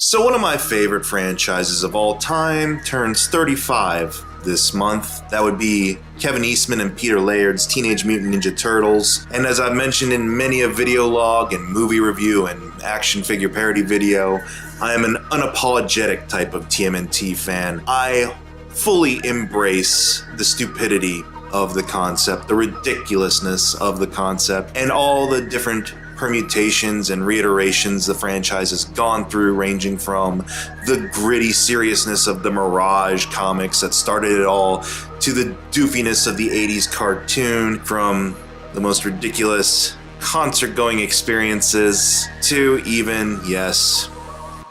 So one of my favorite franchises of all time turns 35 this month. That would be Kevin Eastman and Peter Laird's Teenage Mutant Ninja Turtles. And as I've mentioned in many a video log and movie review and action figure parody video, I am an unapologetic type of TMNT fan. I fully embrace the stupidity of the concept, the ridiculousness of the concept, and all the different permutations and reiterations the franchise has gone through, ranging from the gritty seriousness of the Mirage comics that started it all, to the doofiness of the 80s cartoon, from the most ridiculous concert-going experiences to even, yes,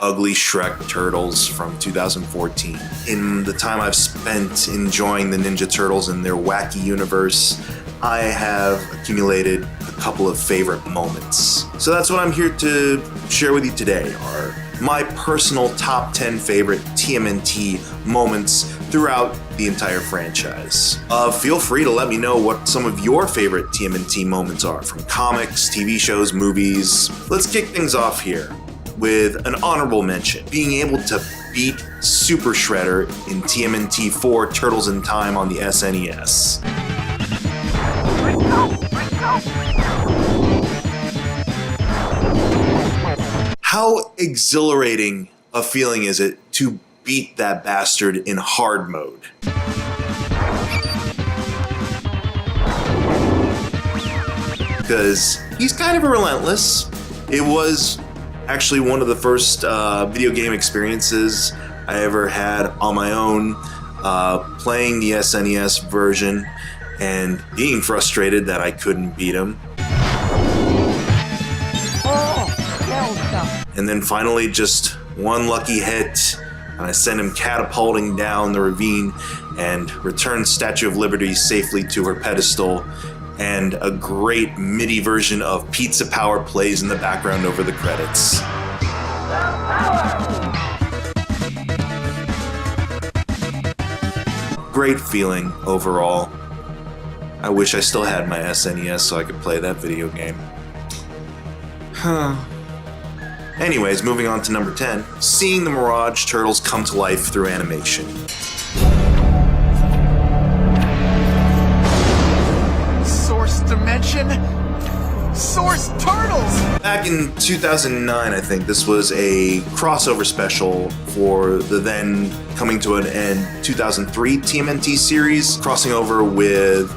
ugly Shrek Turtles from 2014. In the time I've spent enjoying the Ninja Turtles and their wacky universe, I have accumulated a couple of favorite moments. So that's what I'm here to share with you today, are my personal top 10 favorite TMNT moments throughout the entire franchise. Feel free to let me know what some of your favorite TMNT moments are from comics, TV shows, movies. Let's kick things off here with an honorable mention, being able to beat Super Shredder in TMNT 4 Turtles in Time on the SNES. How exhilarating a feeling is it to beat that bastard in hard mode? Because he's kind of relentless. It was actually one of the first video game experiences I ever had on my own, playing the SNES version and being frustrated that I couldn't beat him. And then finally just one lucky hit, and I sent him catapulting down the ravine and returned Statue of Liberty safely to her pedestal, and a great MIDI version of Pizza Power plays in the background over the credits. Great feeling overall. I wish I still had my SNES so I could play that video game. Anyways, moving on to number 10, seeing the Mirage Turtles come to life through animation. Source Dimension? Source Turtles! Back in 2009, I think, this was a crossover special for the then coming to an end 2003 TMNT series, crossing over with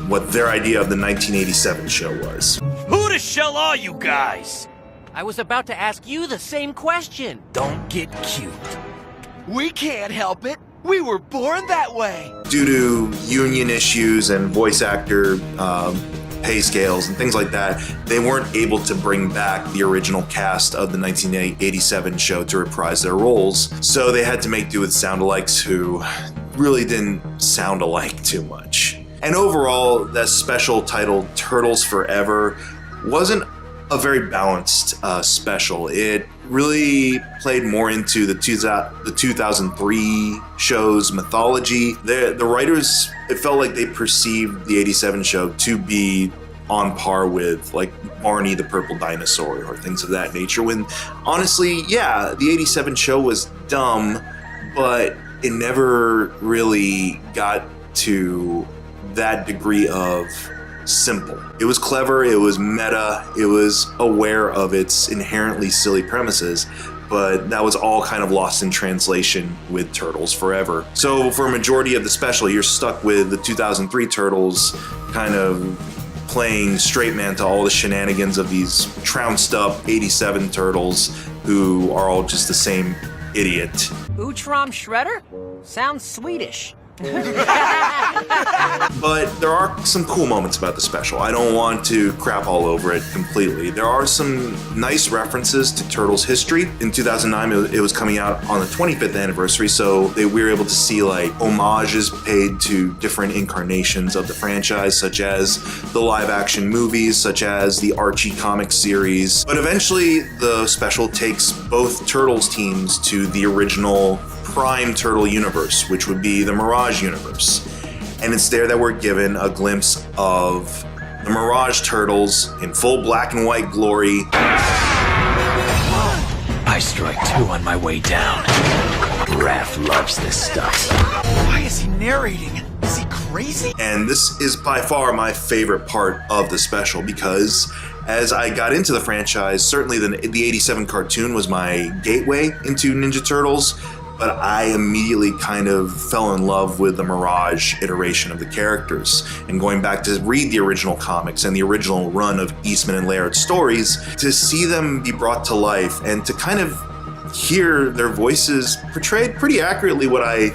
what their idea of the 1987 show was. Who the shell are you guys? I was about to ask you the same question. Don't get cute. We can't help it. We were born that way. Due to union issues and voice actor pay scales and things like that, they weren't able to bring back the original cast of the 1987 show to reprise their roles. So they had to make do with sound-alikes who really didn't sound alike too much. And overall, that special titled Turtles Forever wasn't a very balanced special. It really played more into the 2003 show's mythology. The writers, it felt like they perceived the 87 show to be on par with like Barney the Purple Dinosaur or things of that nature, when honestly, yeah, the 87 show was dumb, but it never really got to that degree of simple. It was clever, it was meta, it was aware of its inherently silly premises, but that was all kind of lost in translation with Turtles Forever. So for a majority of the special, you're stuck with the 2003 Turtles kind of playing straight man to all the shenanigans of these trounced up 87 Turtles who are all just the same idiot. Utram Shredder? Sounds Swedish. But there are some cool moments about the special. I don't want to crap all over it completely. There are some nice references to Turtles history. In 2009, it was coming out on the 25th anniversary, so we were able to see like homages paid to different incarnations of the franchise, such as the live action movies, such as the Archie comic series. But eventually, the special takes both Turtles teams to the original Prime Turtle universe, which would be the Mirage universe. And it's there that we're given a glimpse of the Mirage Turtles in full black and white glory. I I strike two on my way down. Raph loves this stuff. Why is he narrating? Is he crazy? And this is by far my favorite part of the special because as I got into the franchise, certainly the 87 cartoon was my gateway into Ninja Turtles, but I immediately kind of fell in love with the Mirage iteration of the characters. And going back to read the original comics and the original run of Eastman and Laird stories, to see them be brought to life and to kind of hear their voices portrayed pretty accurately what I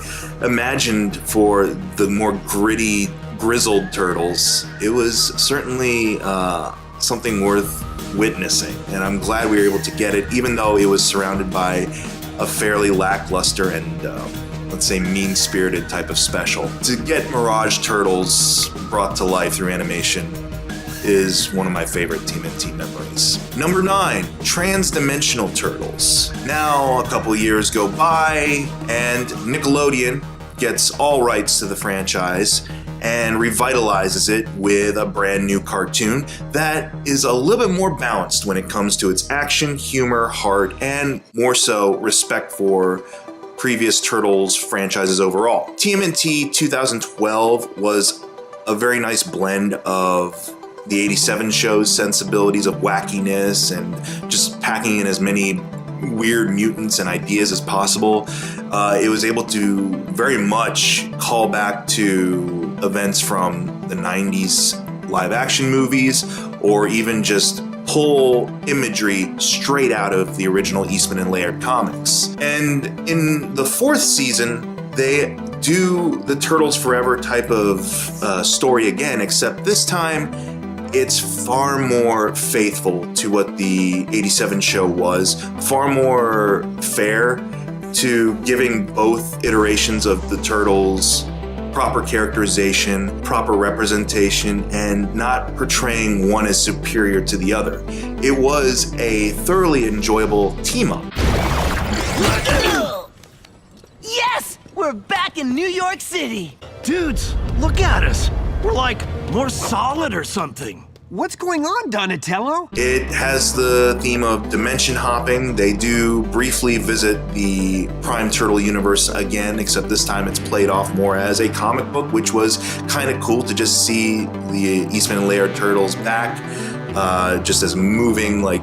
imagined for the more gritty, grizzled Turtles, it was certainly something worth witnessing. And I'm glad we were able to get it, even though it was surrounded by a fairly lackluster and, let's say, mean-spirited type of special. To get Mirage Turtles brought to life through animation is one of my favorite TMNT memories. Number 9, Trans-Dimensional Turtles. Now, a couple years go by, and Nickelodeon gets all rights to the franchise and revitalizes it with a brand new cartoon that is a little bit more balanced when it comes to its action, humor, heart, and more so respect for previous Turtles franchises overall. TMNT 2012 was a very nice blend of the 87 show's sensibilities of wackiness and just packing in as many weird mutants and ideas as possible. It was able to very much call back to events from the 90s live action movies, or even just pull imagery straight out of the original Eastman and Laird comics. And in the 4th season, they do the Turtles Forever type of story again, except this time it's far more faithful to what the 87 show was, far more fair to giving both iterations of the Turtles proper characterization, proper representation, and not portraying one as superior to the other. It was a thoroughly enjoyable team-up. Yes! We're back in New York City! Dudes, look at us. We're like more solid or something. What's going on, Donatello? It has the theme of dimension hopping. They do briefly visit the Prime Turtle universe again, except this time it's played off more as a comic book, which was kind of cool to just see the Eastman and Laird Turtles back, just as moving like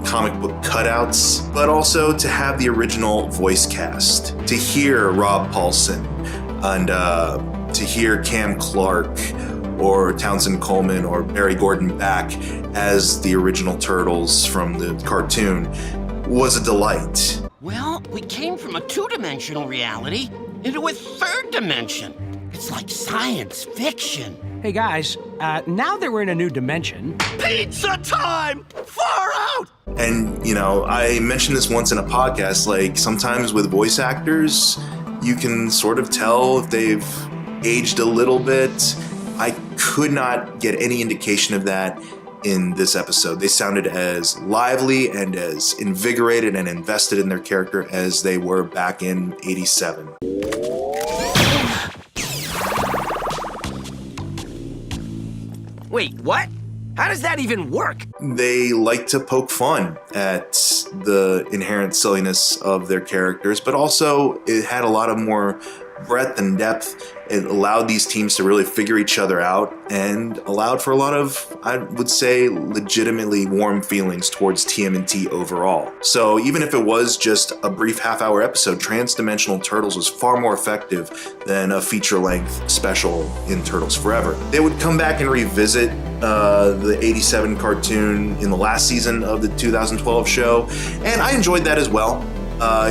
comic book cutouts, but also to have the original voice cast, to hear Rob Paulson and to hear Cam Clark or Townsend Coleman or Barry Gordon back as the original Turtles from the cartoon was a delight. Well, we came from a two-dimensional reality into a third dimension. It's like science fiction. Hey guys, now that we're in a new dimension... Pizza time! Far out! And, you know, I mentioned this once in a podcast, like sometimes with voice actors, you can sort of tell if they've aged a little bit. I could not get any indication of that in this episode. They sounded as lively and as invigorated and invested in their character as they were back in 87. Wait, what? How does that even work? They like to poke fun at the inherent silliness of their characters, but also it had a lot of more breadth and depth. It allowed these teams to really figure each other out and allowed for a lot of, I would say, legitimately warm feelings towards TMNT overall. So even if it was just a brief half-hour episode, Trans-Dimensional Turtles was far more effective than a feature-length special in Turtles Forever. They would come back and revisit the 87 cartoon in the last season of the 2012 show, and I enjoyed that as well.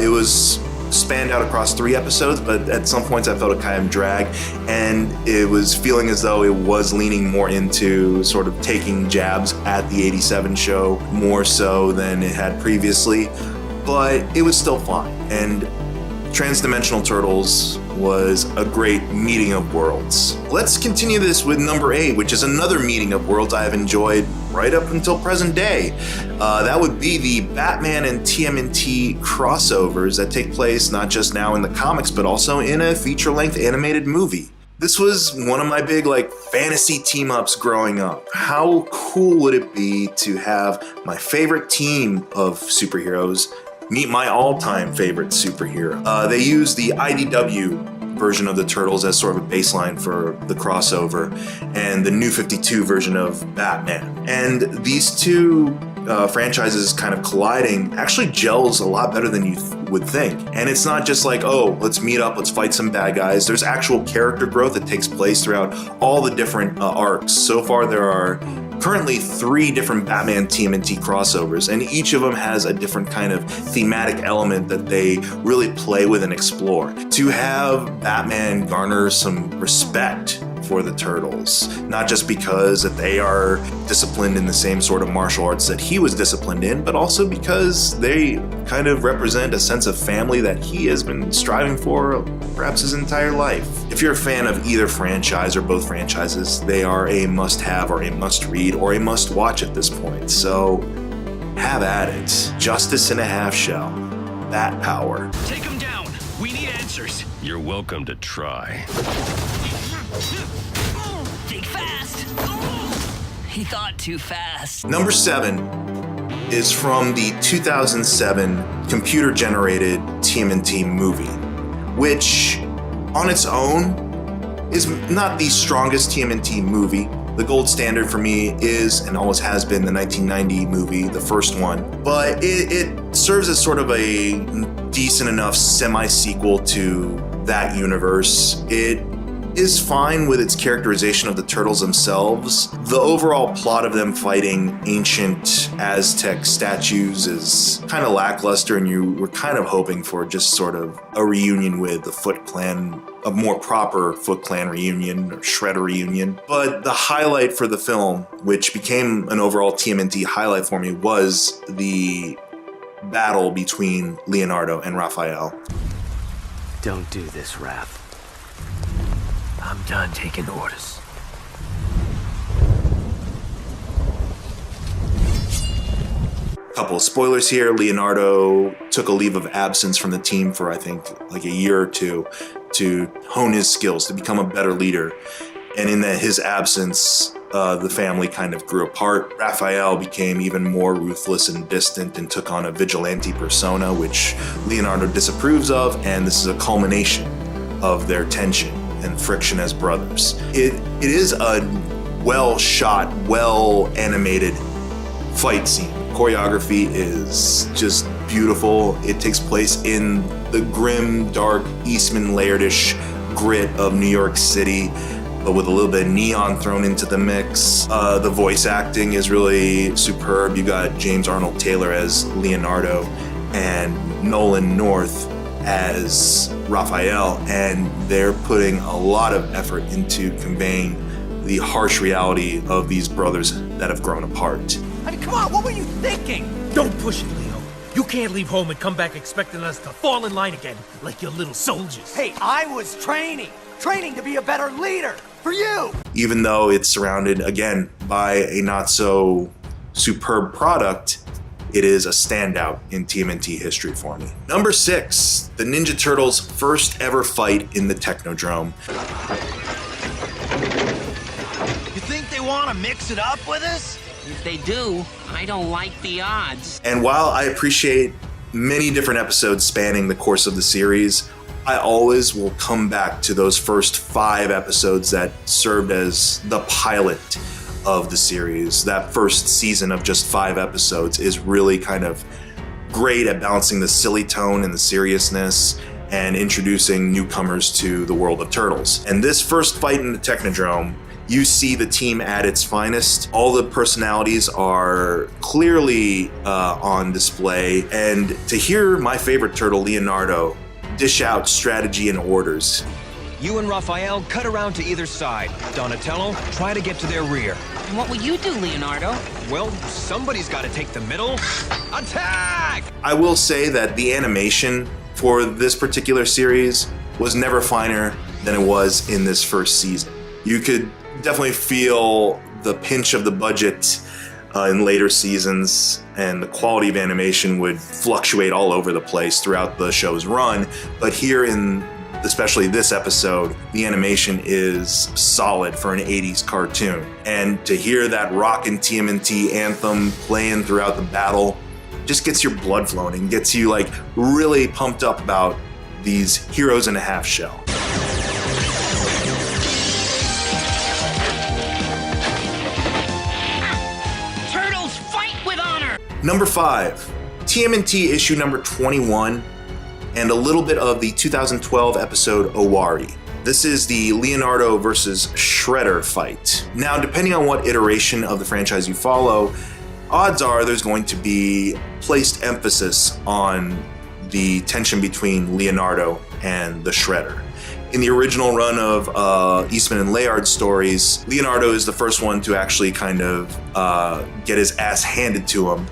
It was spanned out across 3 episodes, but at some points I felt a kind of drag, and it was feeling as though it was leaning more into sort of taking jabs at the 87 show more so than it had previously, but it was still fine. And Trans-Dimensional Turtles was a great meeting of worlds. Let's continue this with number 8, which is another meeting of worlds I have enjoyed right up until present day. That would be the Batman and TMNT crossovers that take place not just now in the comics, but also in a feature-length animated movie. This was one of my big fantasy team-ups growing up. How cool would it be to have my favorite team of superheroes Meet my all-time favorite superhero. They use the IDW version of the Turtles as sort of a baseline for the crossover, and the New 52 version of Batman. And these two franchises kind of colliding actually gels a lot better than you would think. And it's not just like, oh, let's meet up, let's fight some bad guys. There's actual character growth that takes place throughout all the different arcs. So far, there are currently 3 different Batman TMNT crossovers, and each of them has a different kind of thematic element that they really play with and explore. To have Batman garner some respect for the Turtles, not just because that they are disciplined in the same sort of martial arts that he was disciplined in, but also because they kind of represent a sense of family that he has been striving for perhaps his entire life. If you're a fan of either franchise or both franchises, they are a must-have or a must-read or a must-watch at this point. So have at it. Justice in a Half Shell. Bat Power. Take him down. We need answers. You're welcome to try. Think fast. He thought too fast. Number 7 is from the 2007 computer-generated TMNT movie, which on its own is not the strongest TMNT movie. The gold standard for me is, and always has been, the 1990 movie, the first one. But it serves as sort of a decent enough semi-sequel to that universe. It is fine with its characterization of the Turtles themselves. The overall plot of them fighting ancient Aztec statues is kind of lackluster, and you were kind of hoping for just sort of a reunion with the Foot Clan, a more proper Foot Clan reunion or Shredder reunion. But the highlight for the film, which became an overall TMNT highlight for me, was the battle between Leonardo and Raphael. Don't do this, Raph. I'm done taking orders. Couple of spoilers here. Leonardo took a leave of absence from the team for, I think, like a year or two to hone his skills, to become a better leader. And in his absence, the family kind of grew apart. Raphael became even more ruthless and distant and took on a vigilante persona, which Leonardo disapproves of, and this is a culmination of their tension and friction as brothers. It is a well-shot, well-animated fight scene. Choreography is just beautiful. It takes place in the grim, dark, Eastman Laird-ish grit of New York City, but with a little bit of neon thrown into the mix. The voice acting is really superb. You got James Arnold Taylor as Leonardo and Nolan North as Raphael, and they're putting a lot of effort into conveying the harsh reality of these brothers that have grown apart. I mean, come on, what were you thinking? Don't push it, Leo. You can't leave home and come back expecting us to fall in line again like your little soldiers. Hey, I was training to be a better leader for you. Even though it's surrounded, again, by a not so superb product, it is a standout in TMNT history for me. Number 6, the Ninja Turtles' first ever fight in the Technodrome. You think they want to mix it up with us? If they do, I don't like the odds. And while I appreciate many different episodes spanning the course of the series, I always will come back to those first 5 episodes that served as the pilot of the series. That first season of just 5 episodes is really kind of great at balancing the silly tone and the seriousness and introducing newcomers to the world of Turtles. And this first fight in the Technodrome, you see the team at its finest. All the personalities are clearly on display, and to hear my favorite turtle, Leonardo, dish out strategy and orders. You and Raphael cut around to either side. Donatello, try to get to their rear. And what will you do, Leonardo? Well, somebody's got to take the middle. Attack! I will say that the animation for this particular series was never finer than it was in this first season. You could definitely feel the pinch of the budget in later seasons, and the quality of animation would fluctuate all over the place throughout the show's run. But here in especially this episode, the animation is solid for an 80s cartoon. And to hear that rockin' TMNT anthem playing throughout the battle just gets your blood flowing and gets you like really pumped up about these heroes in a half shell. Turtles fight with honor! Number 5, TMNT issue number 21, and a little bit of the 2012 episode Owari. This is the Leonardo versus Shredder fight. Now, depending on what iteration of the franchise you follow, odds are there's going to be placed emphasis on the tension between Leonardo and the Shredder. In the original run of Eastman and Layard's stories, Leonardo is the first one to actually kind of get his ass handed to him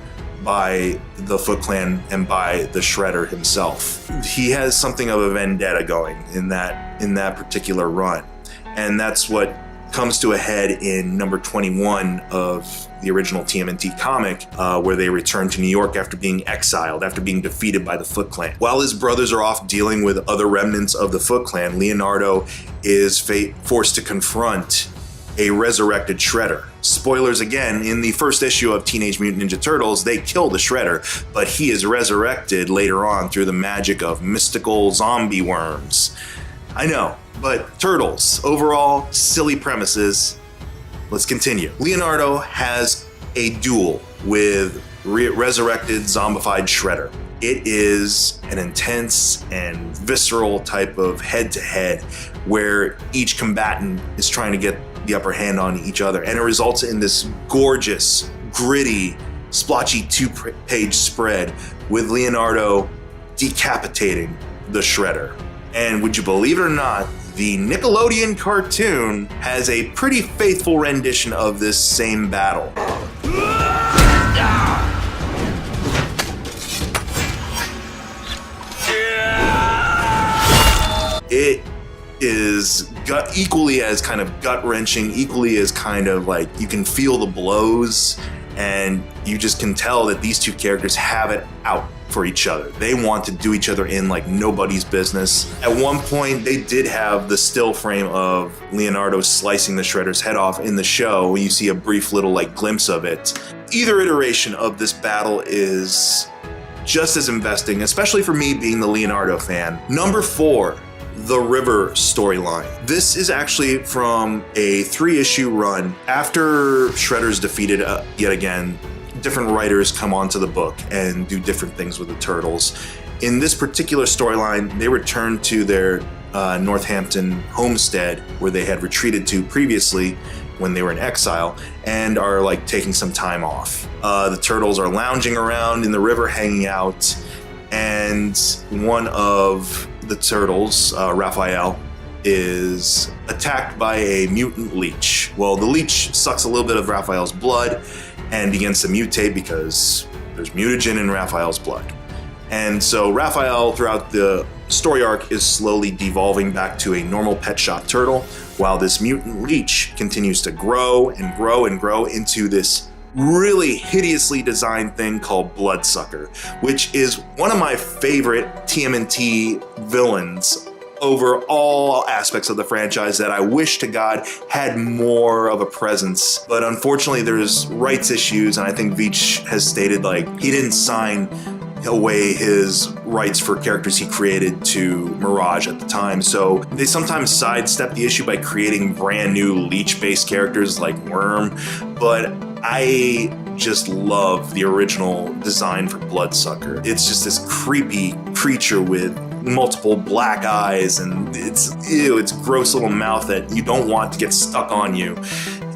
by the Foot Clan and by the Shredder himself. He has something of a vendetta going in that particular run, and that's what comes to a head in number 21 of the original TMNT comic, where they return to New York after being exiled, after being defeated by the Foot Clan. While his brothers are off dealing with other remnants of the Foot Clan, Leonardo is forced to confront a resurrected Shredder. Spoilers again, in the first issue of Teenage Mutant Ninja Turtles, they kill the Shredder, but he is resurrected later on through the magic of mystical zombie worms. I know, but Turtles, overall, silly premises. Let's continue. Leonardo has a duel with resurrected, zombified Shredder. It is an intense and visceral type of head-to-head where each combatant is trying to get the upper hand on each other, and it results in this gorgeous, gritty, splotchy 2-page spread with Leonardo decapitating the Shredder. And would you believe it or not, the Nickelodeon cartoon has a pretty faithful rendition of this same battle. It is equally as kind of gut-wrenching, equally as kind of like you can feel the blows, and you just can tell that these two characters have it out for each other. They want to do each other in like nobody's business. At one point, they did have the still frame of Leonardo slicing the Shredder's head off in the show. You see a brief little like glimpse of it. Either iteration of this battle is just as investing, especially for me being the Leonardo fan. Number 4, the River storyline. This is actually from a 3-issue run. After Shredder's defeated yet again, different writers come onto the book and do different things with the Turtles. In this particular storyline, they return to their Northampton homestead where they had retreated to previously when they were in exile, and are like taking some time off. The Turtles are lounging around in the river, hanging out, and one of the Turtles, Raphael, is attacked by a mutant leech. Well, the leech sucks a little bit of Raphael's blood and begins to mutate because there's mutagen in Raphael's blood. And so Raphael, throughout the story arc, is slowly devolving back to a normal pet shop turtle, while this mutant leech continues to grow and grow and grow into this really hideously designed thing called Bloodsucker, which is one of my favorite TMNT villains over all aspects of the franchise that I wish to God had more of a presence. But unfortunately, there's rights issues, and I think Veitch has stated like he didn't sign away his rights for characters he created to Mirage at the time. So they sometimes sidestep the issue by creating brand new leech-based characters like Worm, but I just love the original design for Bloodsucker. It's just this creepy creature with multiple black eyes, and it's gross little mouth that you don't want to get stuck on you.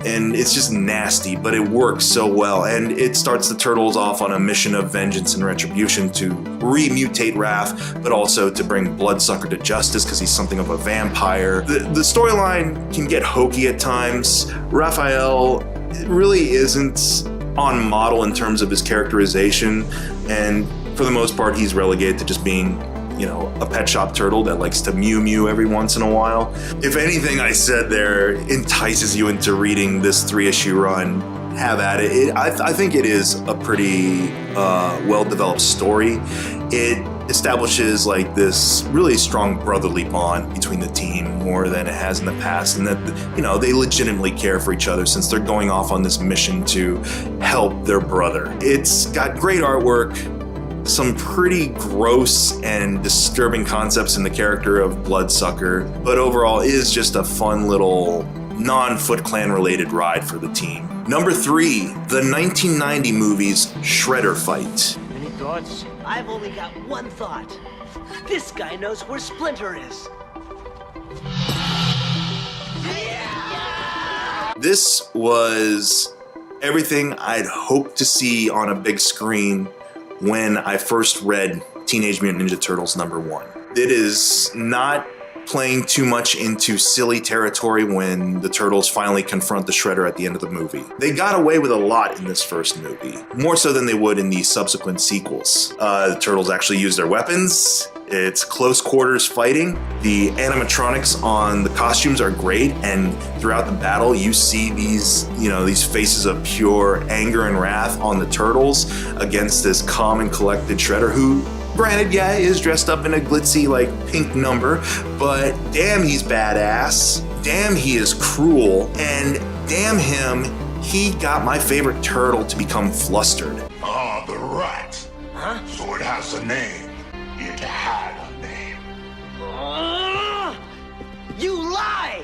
And it's just nasty, but it works so well. And it starts the Turtles off on a mission of vengeance and retribution to remutate Raph, but also to bring Bloodsucker to justice because he's something of a vampire. The storyline can get hokey at times. Raphael really isn't on model in terms of his characterization, and for the most part, he's relegated to just being, you know, a pet shop turtle that likes to mew every once in a while. If anything I said there entices you into reading this 3-issue run, have at it. I think it is a pretty well-developed story. It establishes like this really strong brotherly bond between the team more than it has in the past, and that, you know, they legitimately care for each other since they're going off on this mission to help their brother. It's got great artwork, some pretty gross and disturbing concepts in the character of Bloodsucker, but overall is just a fun little non-Foot Clan related ride for the team. Number 3, the 1990 movie's Shredder fight. Any thoughts? I've only got one thought. This guy knows where Splinter is. This was everything I'd hoped to see on a big screen when I first read Teenage Mutant Ninja Turtles #1. It is not playing too much into silly territory when the Turtles finally confront the Shredder at the end of the movie. They got away with a lot in this first movie, more so than they would in the subsequent sequels. The Turtles actually use their weapons. It's close quarters fighting. The animatronics on the costumes are great, and throughout the battle you see these, you know, these faces of pure anger and wrath on the Turtles against this calm and collected Shredder who, granted, yeah, is dressed up in a glitzy, like, pink number, but damn, he's badass. Damn, he is cruel. And damn him, he got my favorite turtle to become flustered. Ah, the rat. Huh? So it has a name. It had a name. You lie!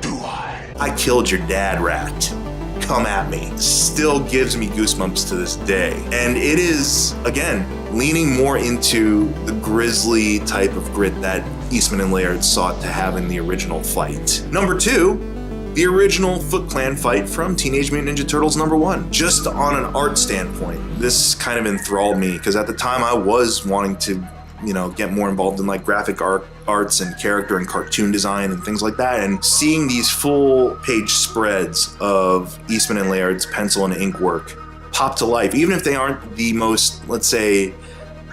Do I? I killed your dad, rat. Come at me. Still gives me goosebumps to this day. And it is, again, leaning more into the grisly type of grit that Eastman and Laird sought to have in the original fight. Number 2, the original Foot Clan fight from Teenage Mutant Ninja Turtles #1. Just on an art standpoint, this kind of enthralled me because at the time I was wanting to, you know, get more involved in like graphic arts and character and cartoon design and things like that. And seeing these full page spreads of Eastman and Laird's pencil and ink work pop to life, even if they aren't the most, let's say,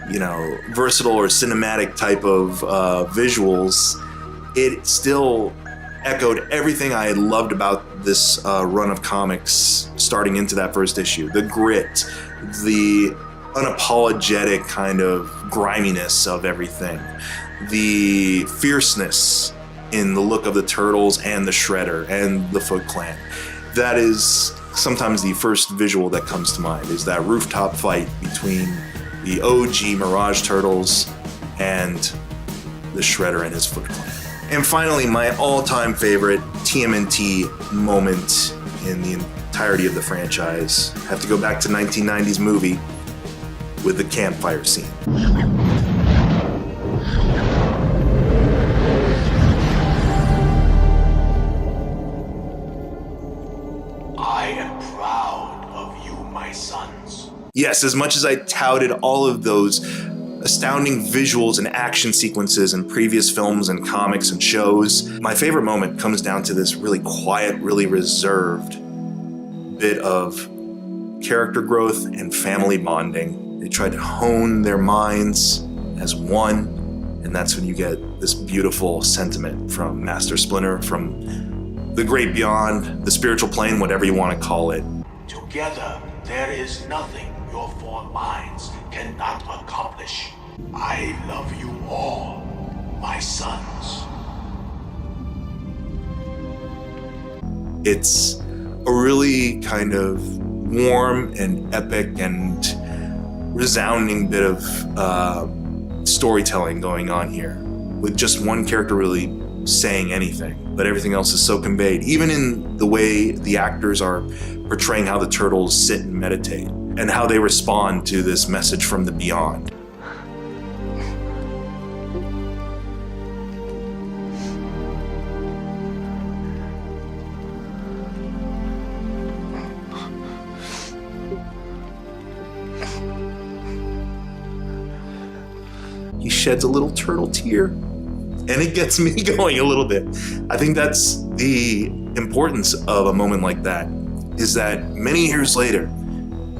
you know, versatile or cinematic type of visuals, it still echoed everything I had loved about this run of comics starting into that first issue. The grit, the unapologetic kind of griminess of everything, the fierceness in the look of the Turtles and the Shredder and the Foot Clan. That is sometimes the first visual that comes to mind, is that rooftop fight between the OG Mirage Turtles and the Shredder and his Foot Clan. And finally, my all-time favorite TMNT moment in the entirety of the franchise. I have to go back to 1990's movie with the campfire scene. I am proud of you, my sons. Yes, as much as I touted all of those astounding visuals and action sequences in previous films and comics and shows, my favorite moment comes down to this really quiet, really reserved bit of character growth and family bonding. They tried to hone their minds as one, and that's when you get this beautiful sentiment from Master Splinter, from the great beyond, the spiritual plane, whatever you want to call it. Together, there is nothing your four minds cannot accomplish. I love you all, my sons. It's a really kind of warm and epic and resounding bit of storytelling going on here, with just one character really saying anything, but everything else is so conveyed, even in the way the actors are portraying how the Turtles sit and meditate and how they respond to this message from the beyond. He sheds a little turtle tear, and it gets me going a little bit. I think that's the importance of a moment like that, is that many years later,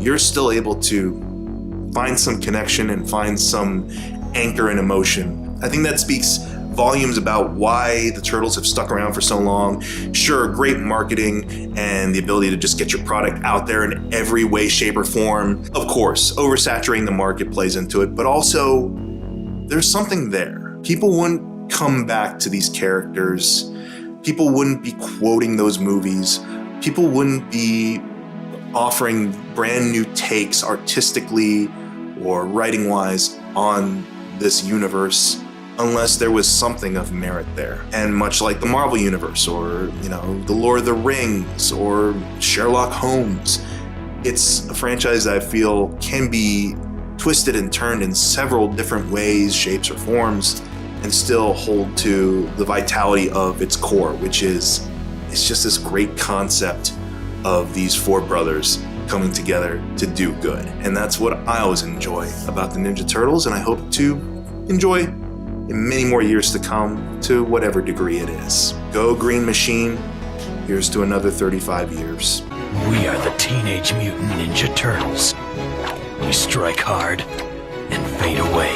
you're still able to find some connection and find some anchor and emotion. I think that speaks volumes about why the Turtles have stuck around for so long. Sure, great marketing and the ability to just get your product out there in every way, shape, or form. Of course, oversaturating the market plays into it, but also there's something there. People wouldn't come back to these characters. People wouldn't be quoting those movies. People wouldn't be offering brand new takes artistically or writing-wise on this universe unless there was something of merit there. And much like the Marvel Universe or, the Lord of the Rings or Sherlock Holmes, it's a franchise that I feel can be twisted and turned in several different ways, shapes, or forms, and still hold to the vitality of its core, which is, it's just this great concept of these four brothers coming together to do good. And that's what I always enjoy about the Ninja Turtles, and I hope to enjoy in many more years to come, to whatever degree it is. Go Green Machine. Here's to another 35 years. We are the Teenage Mutant Ninja Turtles. We strike hard and fade away.